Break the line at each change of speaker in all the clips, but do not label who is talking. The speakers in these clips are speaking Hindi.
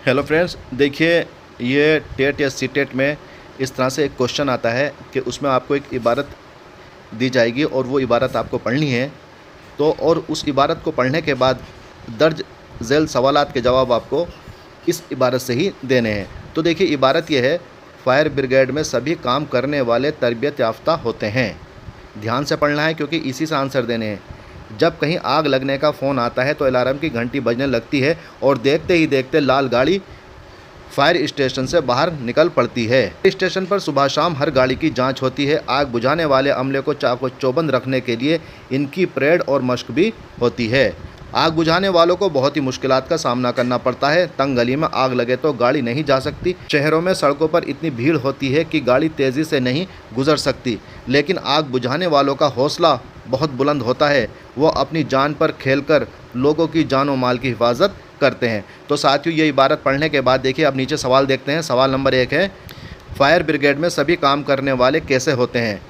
हेलो फ्रेंड्स, देखिए ये टेट या सीटेट में इस तरह से एक क्वेश्चन आता है कि उसमें आपको एक इबारत दी जाएगी और वो इबारत आपको पढ़नी है। तो और उस इबारत को पढ़ने के बाद दर्ज झेल सवालात के जवाब आपको इस इबारत से ही देने हैं। तो देखिए इबारत ये है, फायर ब्रिगेड में सभी काम करने वाले तरबियत याफ्ता होते हैं। ध्यान से पढ़ना है क्योंकि इसी से आंसर देने हैं। जब कहीं आग लगने का फ़ोन आता है तो अलार्म की घंटी बजने लगती है और देखते ही देखते लाल गाड़ी फायर स्टेशन से बाहर निकल पड़ती है। स्टेशन पर सुबह शाम हर गाड़ी की जांच होती है। आग बुझाने वाले अमले को चाको चौबंद रखने के लिए इनकी परेड और मशक भी होती है। आग बुझाने वालों को बहुत ही मुश्किलात का सामना करना पड़ता है। तंग गली में आग लगे तो गाड़ी नहीं जा सकती। शहरों में सड़कों पर इतनी भीड़ होती है कि गाड़ी तेज़ी से नहीं गुजर सकती, लेकिन आग बुझाने वालों का हौसला बहुत बुलंद होता है। वो अपनी जान पर खेलकर लोगों की जान और माल की हिफाजत करते हैं। तो साथियों, ये इबारत पढ़ने के बाद देखिए अब नीचे सवाल देखते हैं। सवाल नंबर 1 है, फायर ब्रिगेड में सभी काम करने वाले कैसे होते हैं?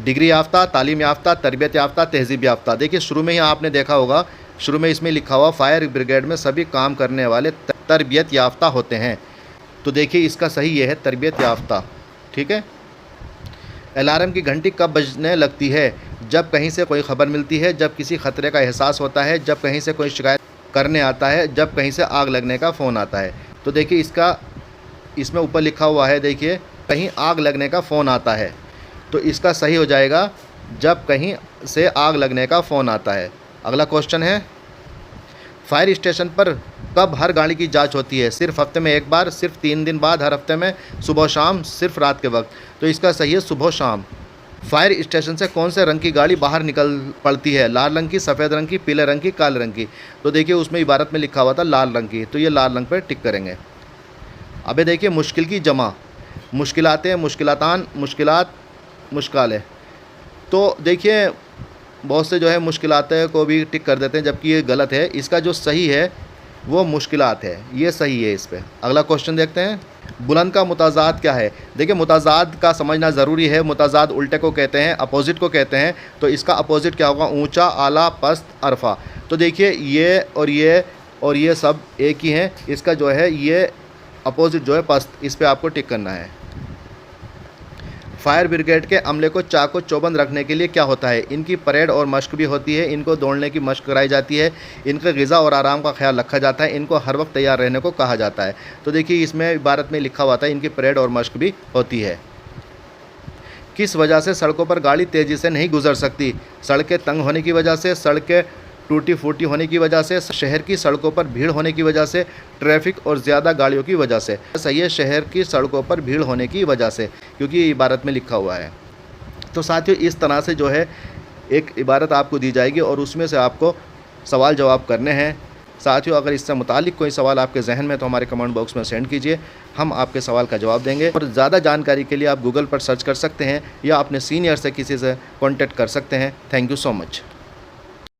डिग्री याफ्ता, तालीम याफ्ता, तरबियत याफ्ता, तहजीब याफ्ता। देखिए शुरू में ही आपने देखा होगा, शुरू में इसमें लिखा हुआ फायर ब्रिगेड में सभी काम करने वाले तरबियत याफ्ता होते हैं। तो देखिए इसका सही ये है, तरबियत याफ्ता। ठीक है। अलार्म की घंटी कब बजने लगती है? जब कहीं से कोई ख़बर मिलती है, जब किसी ख़तरे का एहसास होता है, जब कहीं से कोई शिकायत करने आता है, जब कहीं से आग लगने का फ़ोन आता है। तो देखिए इसमें ऊपर लिखा हुआ है, देखिए कहीं आग लगने का फ़ोन आता है। तो इसका सही हो जाएगा जब कहीं से आग लगने का फ़ोन आता है। अगला क्वेश्चन है, फायर स्टेशन पर कब हर गाड़ी की जांच होती है? सिर्फ हफ्ते में एक बार, सिर्फ 3 दिन बाद, हर हफ्ते में, सुबह शाम, सिर्फ रात के वक्त। तो इसका सही है सुबह शाम। फायर स्टेशन से कौन से रंग की गाड़ी बाहर निकल पड़ती है? लाल रंग की, सफ़ेद रंग की, पीले रंग की, काले रंग की। तो देखिए उसमें इबारत में लिखा हुआ था लाल रंग की, तो ये लाल रंग पर टिक करेंगे। अबे देखिए मुश्किल की जमा, मुश्किलातें, मुश्किलातान, मुश्किलात, मुश्किलें। तो देखिए बहुत से जो है मुश्किलातें को भी टिक कर देते हैं, जबकि ये गलत है। इसका जो सही है वो मुश्किलात है, ये सही है इस पे। अगला क्वेश्चन देखते हैं, बुलंद का मुताजाद क्या है? देखिए मुताजाद का समझना ज़रूरी है। मुताजाद उल्टे को कहते हैं, अपोजिट को कहते हैं। तो इसका अपोजिट क्या होगा? ऊंचा, आला, पस्त, अरफा। तो देखिए ये और ये सब एक ही हैं। इसका जो है ये अपोजिट जो है पस्त, इस पर आपको टिक करना है। फायर ब्रिगेड के अमले को चाको चौबंद रखने के लिए क्या होता है? इनकी परेड और मशक भी होती है। इनको दौड़ने की मशक कराई जाती है। इनके ग़िज़ा और आराम का ख्याल रखा जाता है। इनको हर वक्त तैयार रहने को कहा जाता है। तो देखिए इसमें इबारत में लिखा हुआ था इनकी परेड और मशक भी होती है। किस वजह से सड़कों पर गाड़ी तेज़ी से नहीं गुजर सकती? सड़कें तंग होने की वजह से, सड़कें टूटी फूटी होने की वजह से, शहर की सड़कों पर भीड़ होने की वजह से, ट्रैफिक और ज़्यादा गाड़ियों की वजह से। सही है, शहर की सड़कों पर भीड़ होने की वजह से, क्योंकि ये इबारत में लिखा हुआ है। तो साथियों इस तरह से जो है एक इबारत आपको दी जाएगी और उसमें से आपको सवाल जवाब करने हैं। साथियों अगर इससे मुतालिक कोई सवाल आपके जहन में तो हमारे कमेंट बॉक्स में सेंड कीजिए, हम आपके सवाल का जवाब देंगे। और ज़्यादा जानकारी के लिए आप गूगल पर सर्च कर सकते हैं या अपने सीनियर से किसी से कॉन्टेक्ट कर सकते हैं। Thank you so much.